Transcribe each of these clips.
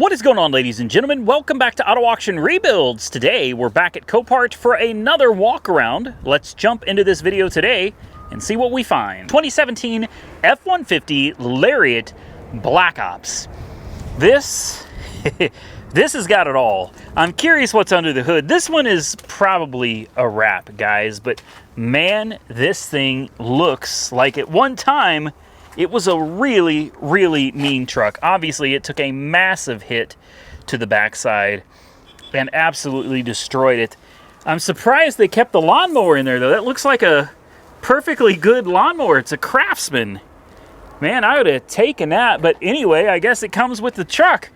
What is going on, ladies and gentlemen? Welcome back to Auto Auction Rebuilds. Today, we're back at Copart for another walk around. Let's jump into this video today and see what we find. 2017 F-150 Lariat Black Ops. This has got it all. I'm curious what's under the hood. This one is probably a wrap, guys, but man, this thing looks like at one time it was a really, really mean truck. Obviously, it took a massive hit to the backside and absolutely destroyed it. I'm surprised they kept the lawnmower in there, though. That looks like a perfectly good lawnmower. It's a Craftsman. Man, I would have taken that. But anyway, I guess it comes with the truck.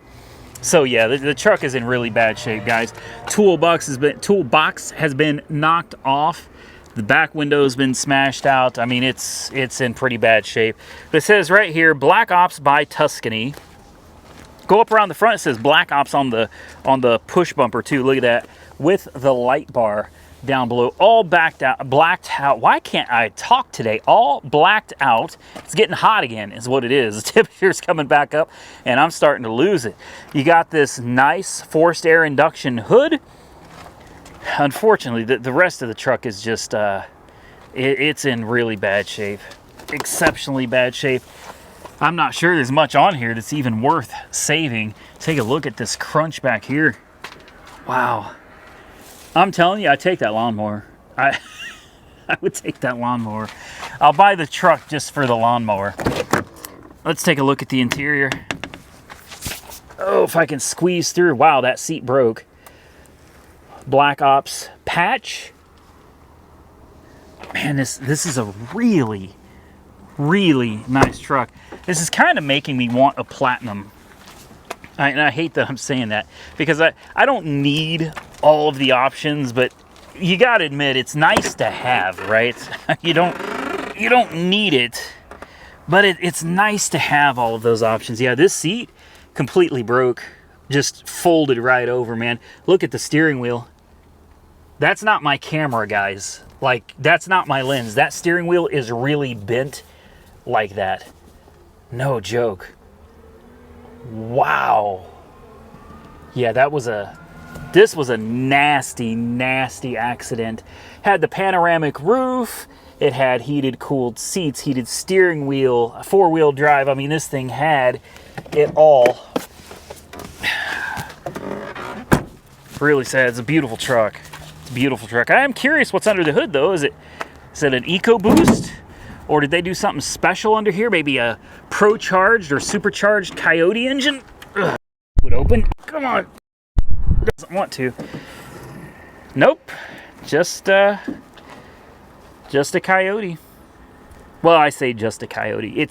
So yeah, the truck is in really bad shape, guys. Toolbox has been knocked off. The back window's been smashed out. I mean, it's in pretty bad shape. But it says right here, Black Ops by Tuscany. Go up around the front, it says Black Ops on the push bumper too. Look at that. With the light bar down below. All blacked out. Why can't I talk today? All blacked out. It's getting hot again is what it is. The temperature's coming back up and I'm starting to lose it. You got this nice forced air induction hood. Unfortunately, the rest of the truck is just, it's in really bad shape. Exceptionally bad shape. I'm not sure there's much on here that's even worth saving. Take a look at this crunch back here. Wow. I'm telling you, I take that lawnmower. I would take that lawnmower. I'll buy the truck just for the lawnmower. Let's take a look at the interior. Oh, if I can squeeze through. Wow, that seat broke. Black Ops patch. Man, this is a really, really nice truck. This is kind of making me want a platinum. And I hate that I'm saying that because I don't need all of the options, but you got to admit it's nice to have, right? You don't need it, but it's nice to have all of those options. Yeah, this seat completely broke, just folded right over, man. Look at the steering wheel. That's not my camera, guys. Like, that's not my lens. That steering wheel is really bent like that. No joke. Wow. Yeah, this was a nasty, nasty accident. Had the panoramic roof. It had heated, cooled seats, heated steering wheel, a four-wheel drive. I mean, this thing had it all. Really sad. It's a beautiful truck. It's a beautiful truck. I am curious what's under the hood, though. Is it an EcoBoost? Or did they do something special under here? Maybe a pro-charged or supercharged Coyote engine? Ugh. Would open. Come on. Doesn't want to. Nope. Just a Coyote. Well, I say just a Coyote.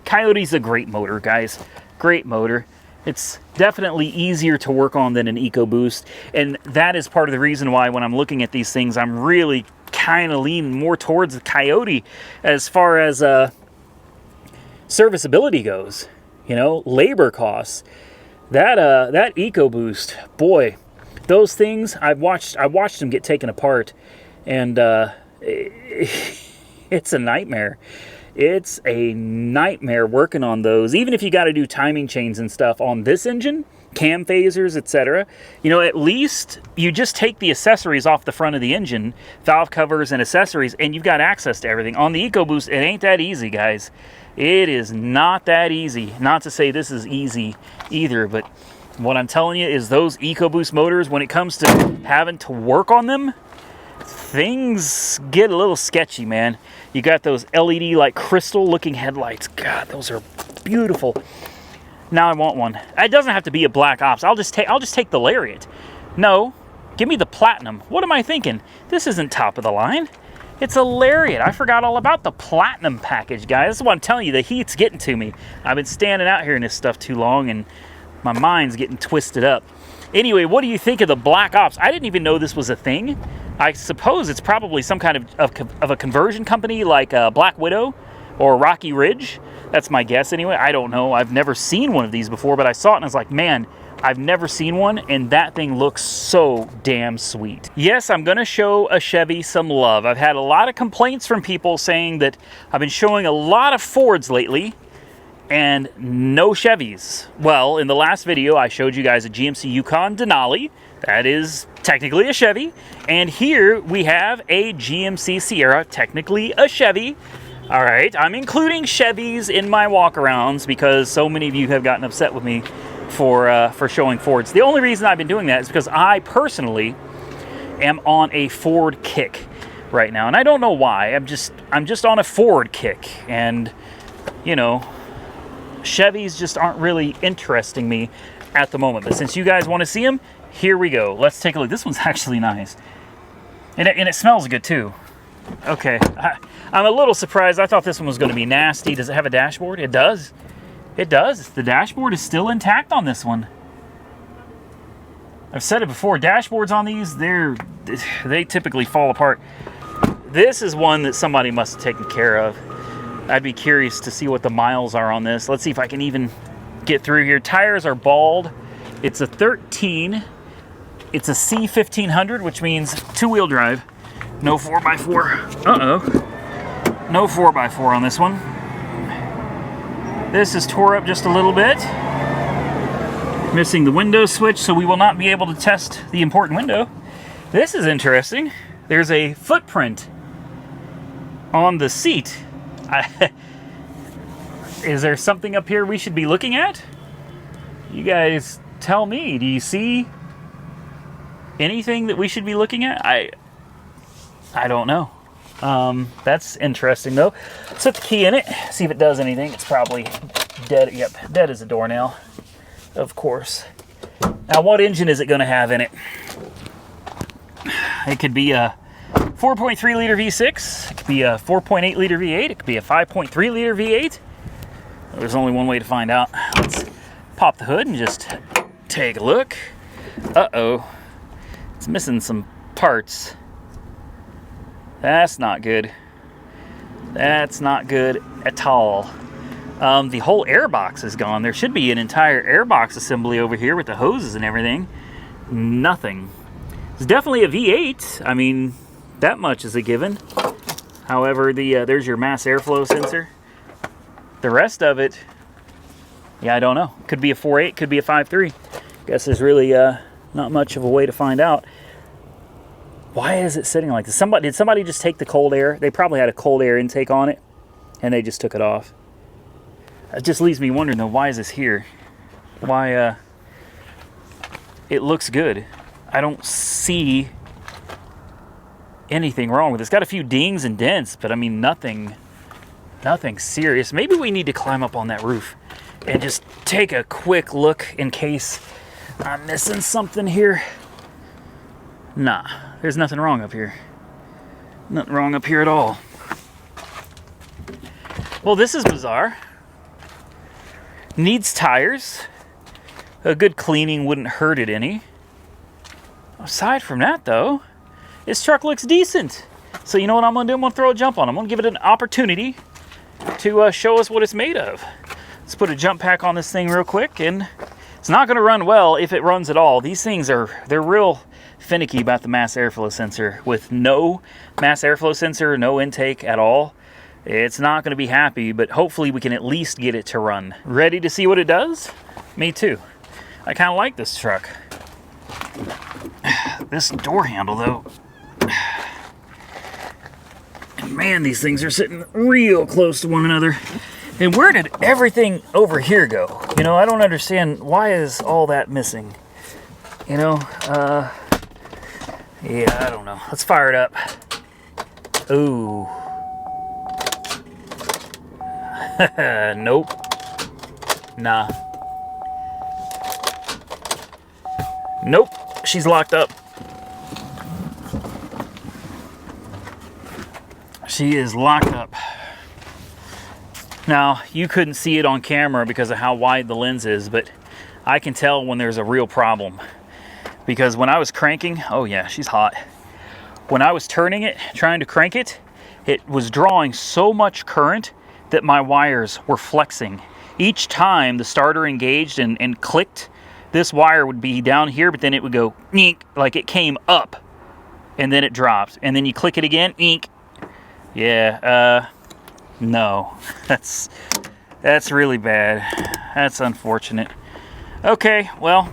Coyote's a great motor, guys. Great motor. It's definitely easier to work on than an EcoBoost, and that is part of the reason why when I'm looking at these things, I'm really kind of leaning more towards the Coyote as far as serviceability goes. You know, labor costs. That EcoBoost, boy, those things I watched them get taken apart, and it's a nightmare. It's a nightmare working on those. Even if you got to do timing chains and stuff on this engine, cam phasers, etc. You know, at least you just take the accessories off the front of the engine, valve covers and accessories, and you've got access to everything. On the EcoBoost, it ain't that easy, guys. It is not that easy. Not to say this is easy either, but what I'm telling you is those EcoBoost motors, when it comes to having to work on them, things get a little sketchy, man. You got those LED like crystal looking headlights. God, those are beautiful. Now I want one. It doesn't have to be a Black Ops. I'll just take the Lariat. No, give me the Platinum. What am I thinking? This isn't top of the line. It's a Lariat. I forgot all about the Platinum package, guys. This is what I'm telling you. The heat's getting to me. I've been standing out here in this stuff too long and my mind's getting twisted up. Anyway, what do you think of the Black Ops? I didn't even know this was a thing. I suppose it's probably some kind of a conversion company like Black Widow or Rocky Ridge. That's my guess anyway. I don't know. I've never seen one of these before, but I saw it and I was like, man, I've never seen one, and that thing looks so damn sweet. Yes, I'm going to show a Chevy some love. I've had a lot of complaints from people saying that I've been showing a lot of Fords lately, and no Chevys. Well, in the last video, I showed you guys a GMC Yukon Denali. That is technically a Chevy. And here we have a GMC Sierra, technically a Chevy. All right, I'm including Chevys in my walkarounds because so many of you have gotten upset with me for showing Fords. The only reason I've been doing that is because I personally am on a Ford kick right now, and I don't know why. I'm just on a Ford kick, and you know, Chevys just aren't really interesting me at the moment. But since you guys want to see them, here we go. Let's take a look. This one's actually nice, and it smells good too. Okay, I'm a little surprised. I thought this one was going to be nasty. Does it have a dashboard? It does. It does. The dashboard is still intact on this one. I've said it before. Dashboards on these, they typically fall apart. This is one that somebody must have taken care of. I'd be curious to see what the miles are on this. Let's see if I can even get through here. Tires are bald. It's a 13. It's a C1500, which means two-wheel drive. No 4x4. Uh-oh. No 4x4 on this one. This is tore up just a little bit. Missing the window switch, so we will not be able to test the important window. This is interesting. There's a footprint on the seat. Is there something up here we should be looking at? You guys tell me. Do you see anything that we should be looking at? I don't know. That's interesting though. Set the key in it, see if it does anything. It's probably dead. Yep, dead as a doornail, of course. Now, what engine is it going to have in it? It could be a 4.3 liter V6. It could be a 4.8 liter V8. It could be a 5.3 liter V8. There's only one way to find out. Let's pop the hood and just take a look. Uh-oh. It's missing some parts. That's not good. That's not good at all. The whole airbox is gone. There should be an entire airbox assembly over here with the hoses and everything. Nothing. It's definitely a V8. I mean, that much is a given. However, there's your mass airflow sensor. The rest of it, yeah, I don't know. Could be a 4.8, could be a 5.3. Guess there's really not much of a way to find out. Why is it sitting like this? Did somebody just take the cold air? They probably had a cold air intake on it, and they just took it off. It just leaves me wondering, though, why is this here? Why, it looks good. I don't see anything wrong with it. It's got a few dings and dents, but I mean, nothing serious. Maybe we need to climb up on that roof and just take a quick look in case I'm missing something here. Nah, there's nothing wrong up here. Nothing wrong up here at all. Well, this is bizarre. Needs tires. A good cleaning wouldn't hurt it any. Aside from that, though, this truck looks decent. So you know what I'm going to do? I'm going to throw a jump on it. I'm going to give it an opportunity to show us what it's made of. Let's put a jump pack on this thing real quick, and it's not going to run well if it runs at all. These things they're real finicky about the mass airflow sensor. With no mass airflow sensor, no intake at all, it's not going to be happy, but hopefully we can at least get it to run. Ready to see what it does? Me too. I kind of like this truck. This door handle, though. Man, these things are sitting real close to one another. And where did everything over here go? You know, I don't understand. Why is all that missing? You know, yeah, I don't know. Let's fire it up. Ooh. Nope. Nah. Nope. She's locked up. She is locked up. Now, you couldn't see it on camera because of how wide the lens is, but I can tell when there's a real problem. Because when I was cranking, oh yeah, she's hot. When I was turning it, trying to crank it, it was drawing so much current that my wires were flexing. Each time the starter engaged and clicked, this wire would be down here, but then it would go eek, like it came up, and then it dropped. And then you click it again, eek. Yeah, no, That's really bad. That's unfortunate. Okay, well,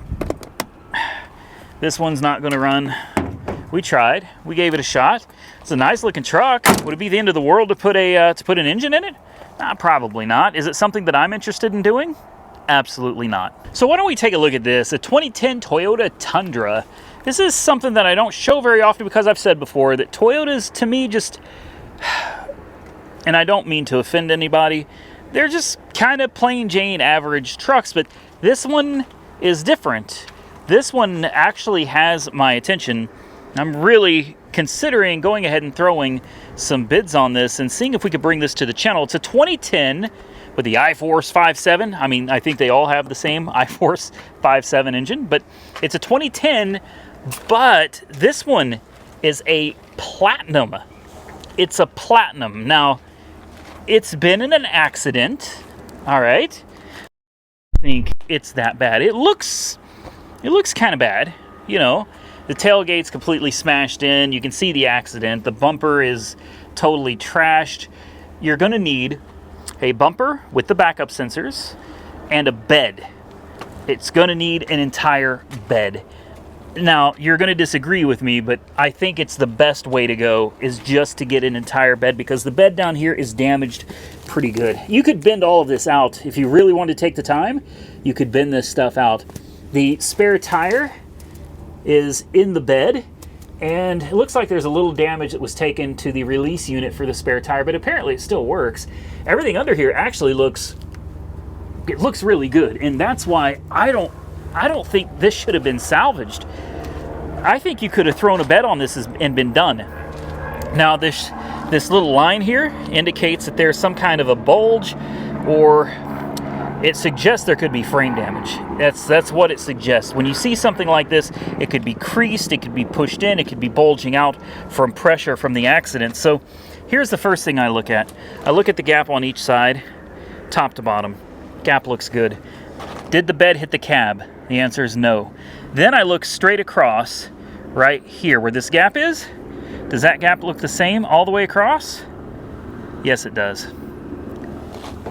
this one's not going to run. We tried. We gave it a shot. It's a nice looking truck. Would it be the end of the world to put an engine in it? Probably not. Is it something that I'm interested in doing? Absolutely not. So why don't we take a look at this? A 2010 Toyota Tundra. This is something that I don't show very often because I've said before that Toyotas, to me, just, and I don't mean to offend anybody, they're just kind of plain Jane average trucks, but this one is different. This one actually has my attention. I'm really considering going ahead and throwing some bids on this and seeing if we could bring this to the channel. It's a 2010 with the iForce 5.7. I mean, I think they all have the same iForce 5.7 engine, but it's a 2010, but this one is a platinum. It's a platinum. Now, it's been in an accident, all right? I think it's that bad. It looks kind of bad, you know. The tailgate's completely smashed in. You can see the accident. The bumper is totally trashed. You're going to need a bumper with the backup sensors and a bed. It's going to need an entire bed. Now, you're going to disagree with me, but I think it's the best way to go is just to get an entire bed because the bed down here is damaged pretty good. You could bend all of this out. If you really wanted to take the time, you could bend this stuff out. The spare tire is in the bed, and it looks like there's a little damage that was taken to the release unit for the spare tire, but apparently it still works. Everything under here actually looks really good, and that's why I don't think this should have been salvaged. I think you could have thrown a bed on this and been done. Now this little line here indicates that there's some kind of a bulge, or it suggests there could be frame damage. That's what it suggests. When you see something like this, it could be creased, it could be pushed in, it could be bulging out from pressure from the accident. So here's the first thing I look at. I look at the gap on each side, top to bottom. Gap looks good. Did the bed hit the cab? The answer is no. Then I look straight across right here where this gap is. Does that gap look the same all the way across? Yes, it does.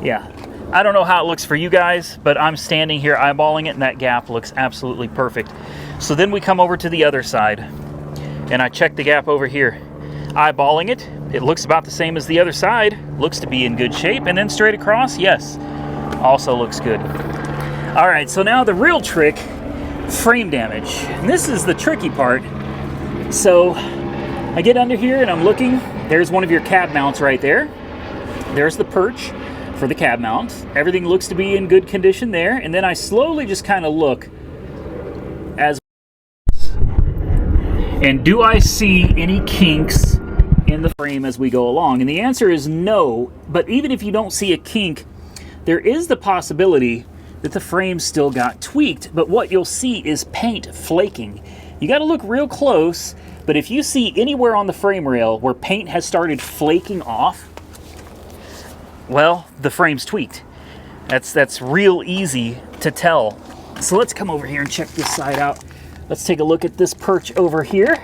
Yeah. I don't know how it looks for you guys, but I'm standing here eyeballing it, and that gap looks absolutely perfect. So then we come over to the other side, and I check the gap over here. Eyeballing it, it looks about the same as the other side. Looks to be in good shape. And then straight across, yes, also looks good. All right, so now the real trick, frame damage. And this is the tricky part. So I get under here, and I'm looking. There's one of your cab mounts right there. There's the perch for the cab mount. Everything looks to be in good condition there, and then I slowly just kind of look as, and do I see any kinks in the frame as we go along? And the answer is no, but even if you don't see a kink, there is the possibility that the frame still got tweaked, but what you'll see is paint flaking. You got to look real close, but if you see anywhere on the frame rail where paint has started flaking off, well, the frame's tweaked. That's real easy to tell. So let's come over here and check this side out. Let's take a look at this perch over here.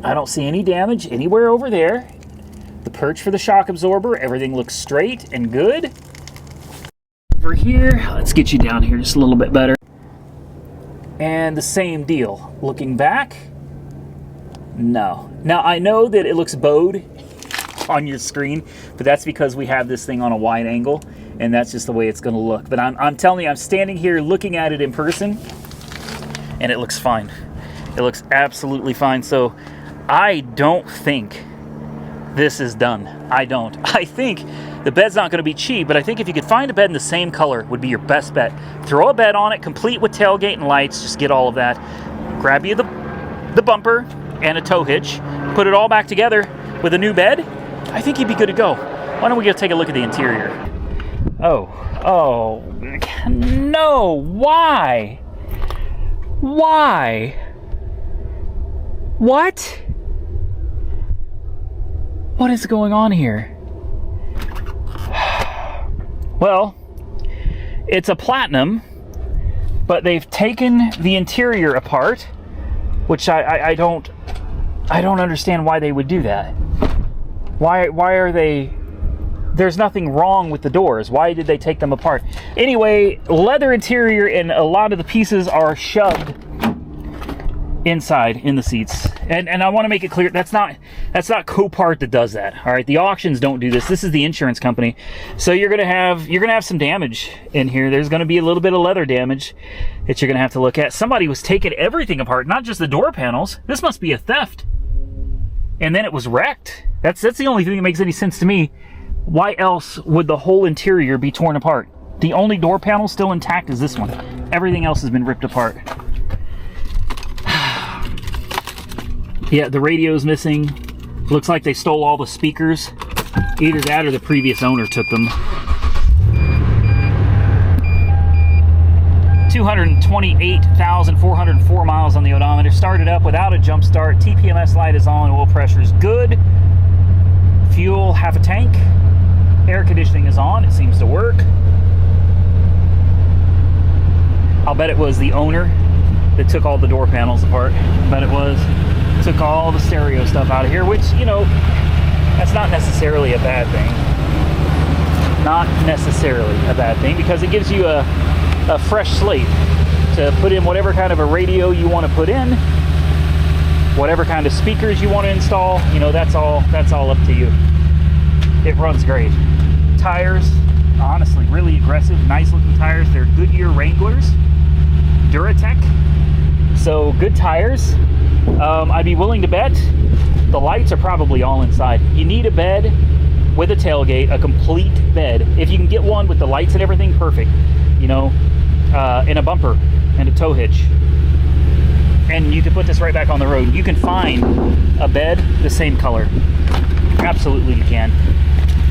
I don't see any damage anywhere over there. The perch for the shock absorber, everything looks straight and good. Over here, let's get you down here just a little bit better. And the same deal. Looking back, no. Now I know that it looks bowed on your screen, but that's because we have this thing on a wide angle, and that's just the way it's going to look. But I'm telling you, I'm standing here looking at it in person, and it looks fine. It looks absolutely fine. So I don't think this is done. I don't. I think the bed's not going to be cheap, but I think if you could find a bed in the same color would be your best bet. Throw a bed on it, complete with tailgate and lights, just get all of that. Grab you the bumper and a tow hitch, put it all back together with a new bed. I think you'd be good to go. Why don't we go take a look at the interior? Oh, no, why? Why? What? What is going on here? Well, it's a platinum, but they've taken the interior apart, which I don't understand why they would do that. Why are they there's nothing wrong with the doors. Why did they take them apart? Anyway, leather interior, and a lot of the pieces are shoved inside in the seats. And I want to make it clear, that's not Copart that does that. All right, the auctions don't do this. This is the insurance company. So you're gonna have some damage in here. There's gonna be a little bit of leather damage that you're gonna have to look at. Somebody was taking everything apart, not just the door panels. This must be a theft. And then it was wrecked. That's the only thing that makes any sense to me. Why else would the whole interior be torn apart? The only door panel still intact is this one. Everything else has been ripped apart. Yeah, the radio's missing. Looks like they stole all the speakers. Either that or the previous owner took them. 228,404 miles on the odometer. Started up without a jump start. TPMS light is on. Oil pressure is good. Fuel, half a tank. Air conditioning is on. It seems to work. I'll bet it was the owner that took all the door panels apart. I bet it was. Took all the stereo stuff out of here, which, you know, that's not necessarily a bad thing. Not necessarily a bad thing, because it gives you a fresh slate to put in whatever kind of a radio you want to put in, whatever kind of speakers you want to install. You know, that's all up to you. It runs great. Tires, honestly, really aggressive, nice looking tires. They're Goodyear Wranglers, Duratec, so good tires. I'd be willing to bet the lights are probably all inside. You need a bed with a tailgate, a complete bed. If you can get one with the lights and everything, perfect. You know, and a bumper and a tow hitch. And you can put this right back on the road. You can find a bed the same color. Absolutely you can.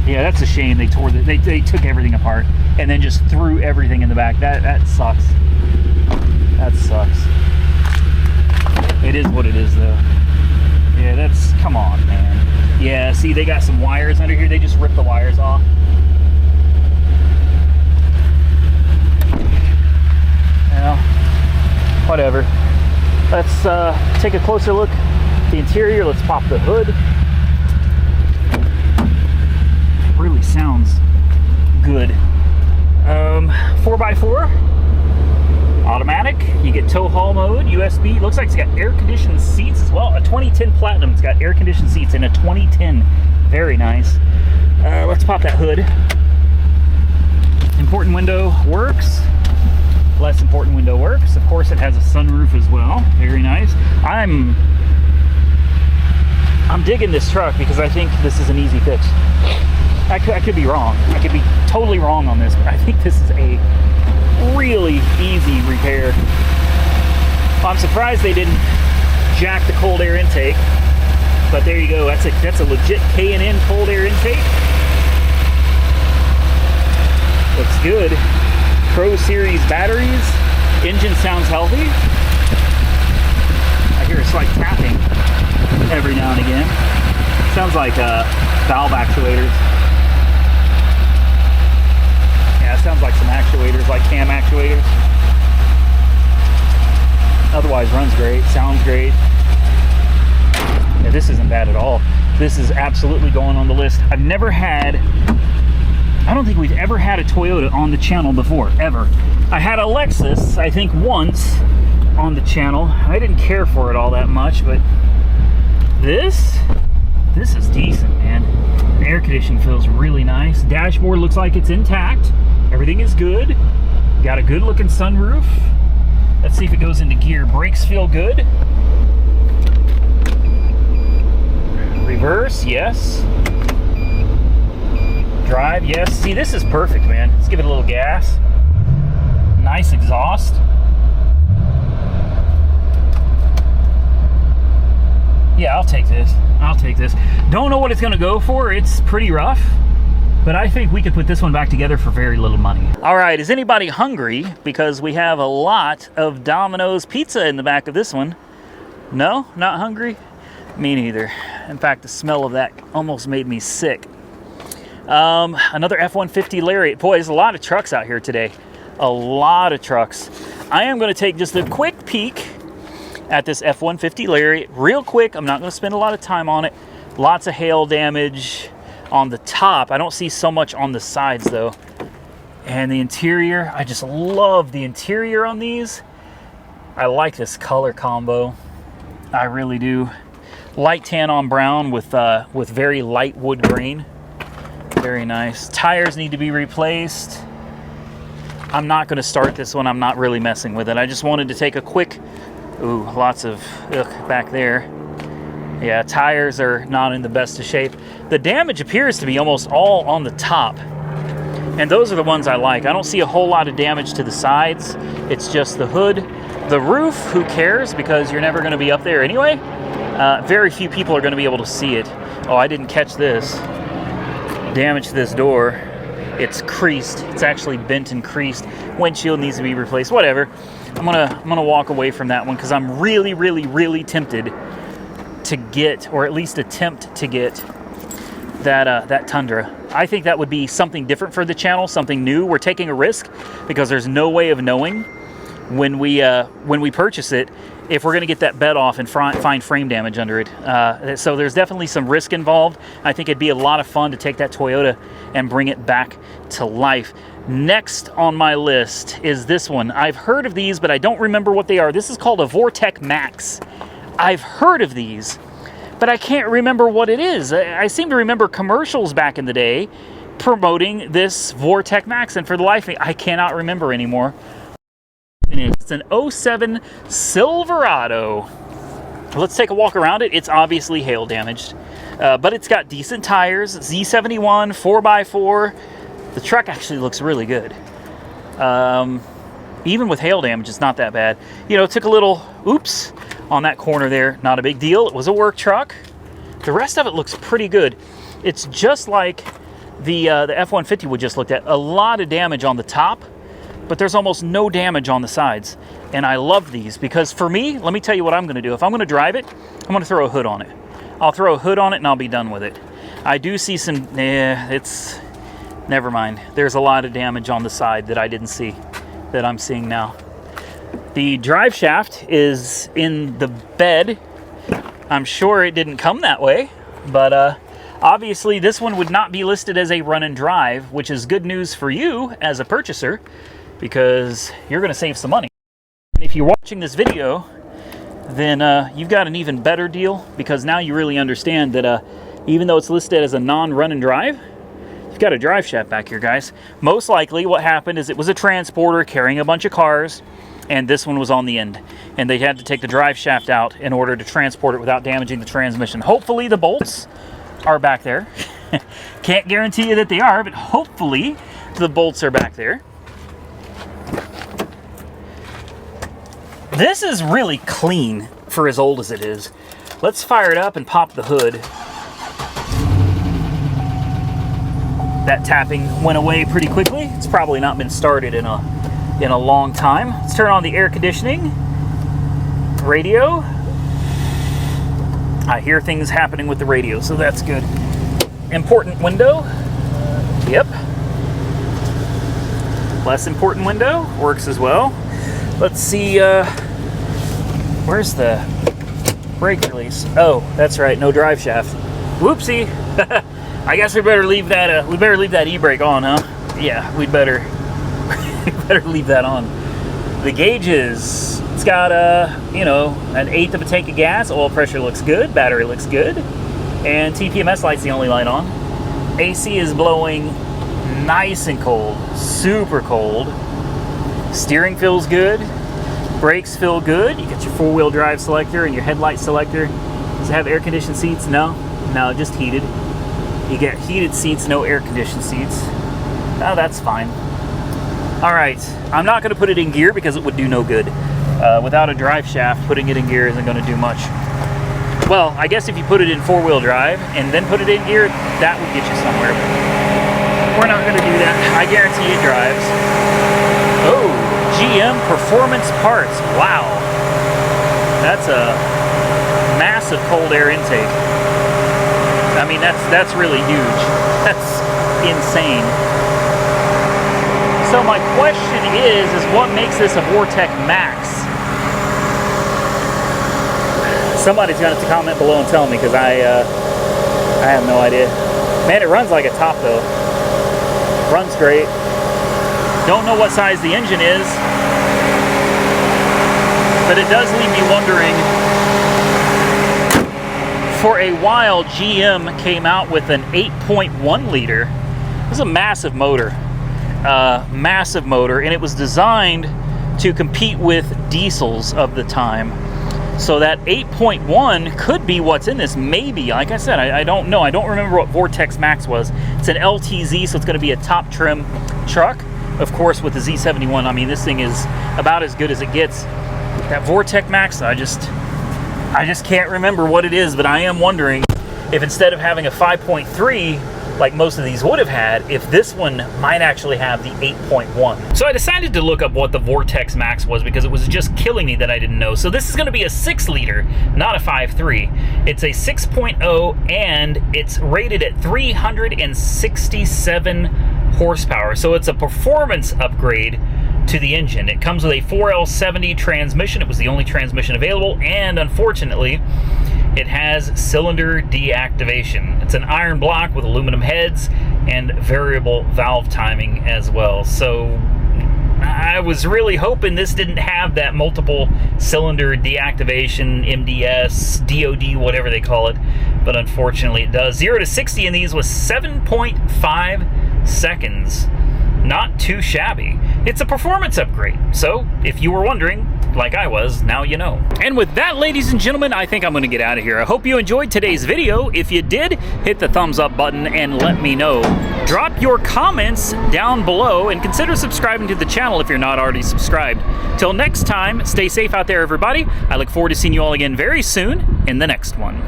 Yeah, that's a shame they took everything apart and then just threw everything in the back. That sucks. That sucks. It is what it is, though. Yeah, come on, man. Yeah, see, they got some wires under here. They just ripped the wires off. Well, whatever. Let's take a closer look at the interior. Let's pop the hood. It really sounds good. 4x4. Automatic, you get tow haul mode, USB. Looks like it's got air conditioned seats as well. A 2010 Platinum. It's got air conditioned seats in a 2010. Very nice. Let's pop that hood. Important window works. Less important window works. Of course, it has a sunroof as well. Very nice. I'm digging this truck because I think this is an easy fix. I could be wrong. I could be totally wrong on this, but I think this is a really easy repair. Well, I'm surprised they didn't jack the cold air intake, but there you go. That's a legit K&N cold air intake. Looks good. Pro Series batteries. Engine sounds healthy. I hear a slight tapping every now and again. Sounds like valve actuators. Yeah, it sounds like some actuators, like cam actuators. Otherwise, runs great, sounds great. Yeah, this isn't bad at all. This is absolutely going on the list. I don't think we've ever had a Toyota on the channel before, ever. I had a Lexus, I think once, on the channel. I didn't care for it all that much, but this is decent, man. The air conditioning feels really nice. Dashboard looks like it's intact. Everything is good. Got a good looking sunroof. Let's see if it goes into gear. Brakes feel good. Reverse, yes. Drive, yes. See, this is perfect, man. Let's give it a little gas. Nice exhaust. Yeah, I'll take this. I'll take this. Don't know what it's going to go for. It's pretty rough. But I think we could put this one back together for very little money. All right, is anybody hungry? Because we have a lot of Domino's pizza in the back of this one. No? Not hungry? Me neither. In fact, the smell of that almost made me sick. Another F-150 Lariat. Boy, there's a lot of trucks out here today. A lot of trucks. I am going to take just a quick peek at this F-150 Lariat real quick. I'm not going to spend a lot of time on it. Lots of hail damage. on the top. I don't see so much on the sides though. And the interior, I just love the interior on these. I like this color combo. I really do. Light tan on brown with very light wood grain. Very nice. Tires need to be replaced. I'm not going to start this one. I'm not really messing with it. I just wanted to take a quick... Ooh, lots of back there. Yeah, tires are not in the best of shape. The damage appears to be almost all on the top. And those are the ones I like. I don't see a whole lot of damage to the sides. It's just the hood. The roof, who cares? Because you're never going to be up there anyway. Very few people are going to be able to see it. Oh, I didn't catch this. Damage to this door. It's creased. It's actually bent and creased. Windshield needs to be replaced. Whatever. I'm gonna walk away from that one because I'm really, really, really tempted to get, or at least attempt to get, that Tundra. I think that would be something different for the channel, something new. We're taking a risk because there's no way of knowing when we purchase it if we're going to get that bed off and find frame damage under it. So there's definitely some risk involved. I think it'd be a lot of fun to take that Toyota and bring it back to life. Next on my list is this one. I've heard of these, but I don't remember what they are. This is called a Vortec Max. I've heard of these, but I can't remember what it is. I seem to remember commercials back in the day promoting this Vortec Max, and for the life of me, I cannot remember anymore. It's an 07 Silverado. Let's take a walk around it. It's obviously hail damaged, but it's got decent tires, Z71, 4x4. The truck actually looks really good. Even with hail damage, it's not that bad. You know, it took a little oops on that corner there. Not a big deal. It was a work truck. The rest of it looks pretty good. It's just like the F150 we just looked at. A lot of damage on the top, but there's almost no damage on the sides. And I love these because for me, let me tell you what I'm going to do. If I'm going to drive it, I'm going to throw a hood on it. I'll throw a hood on it and I'll be done with it. I do see some, never mind. There's a lot of damage on the side that I didn't see, that I'm seeing now. The drive shaft is in the bed. I'm sure it didn't come that way, but obviously this one would not be listed as a run and drive, which is good news for you as a purchaser because you're going to save some money. And if you're watching this video, then you've got an even better deal because now you really understand that even though it's listed as a non-run and drive, you've got a drive shaft back here, guys. Most likely what happened is it was a transporter carrying a bunch of cars, and this one was on the end. And they had to take the drive shaft out in order to transport it without damaging the transmission. Hopefully the bolts are back there. Can't guarantee you that they are, but hopefully the bolts are back there. This is really clean for as old as it is. Let's fire it up and pop the hood. That tapping went away pretty quickly. It's probably not been started in a long time. Let's turn on the air conditioning. Radio. I hear things happening with the radio, so that's good. Important window. Yep. Less important window. Works as well. Let's see, where's the brake release? Oh, that's right, no drive shaft. Whoopsie. I guess we better leave that e-brake on, huh? Yeah, we'd better leave that on. The gauges, it's got you know, an 1/8 of a tank of gas. Oil pressure looks good, battery looks good, and TPMS light's the only light on. AC is blowing nice and cold, super cold. Steering feels good, brakes feel good. You got your 4-wheel drive selector and your headlight selector. Does it have air conditioned seats? No, just heated. You get heated seats, no air conditioned seats. Oh, that's fine. All right, I'm not going to put it in gear because it would do no good. Without a drive shaft, putting it in gear isn't going to do much. Well, I guess if you put it in 4-wheel drive and then put it in gear, that would get you somewhere. We're not going to do that. I guarantee it drives. Oh, GM Performance Parts. Wow. That's a massive cold air intake. I mean, that's really huge. That's insane. So my question is what makes this a Vortec Max? Somebody's going to have to comment below and tell me because I have no idea. Man, it runs like a top though. Runs great. Don't know what size the engine is, but it does leave me wondering. For a while, GM came out with an 8.1 liter. This is a massive motor. And it was designed to compete with diesels of the time. So that 8.1 could be what's in this, maybe. Like I said, I don't know. I don't remember what Vortex Max was. It's an LTZ, so it's going to be a top trim truck. Of course, with the Z71, I mean, this thing is about as good as it gets. That Vortex Max, I just can't remember what it is, but I am wondering if instead of having a 5.3, like most of these would have had, if this one might actually have the 8.1. So I decided to look up what the Vortex Max was because it was just killing me that I didn't know. So this is going to be a 6 liter, not a 5.3. It's a 6.0 and it's rated at 367 horsepower. So it's a performance upgrade to the engine. It comes with a 4L70 transmission. It was the only transmission available, and unfortunately, it has cylinder deactivation. It's an iron block with aluminum heads and variable valve timing as well. So I was really hoping this didn't have that multiple cylinder deactivation, MDS, DOD, whatever they call it, but unfortunately it does. 0 to 60 in these was 7.5 seconds. Not too shabby. It's a performance upgrade. So if you were wondering, like I was, now you know. And with that, ladies and gentlemen, I think I'm going to get out of here. I hope you enjoyed today's video. If you did, hit the thumbs up button and let me know. Drop your comments down below and consider subscribing to the channel if you're not already subscribed. Till next time, stay safe out there, everybody. I look forward to seeing you all again very soon in the next one.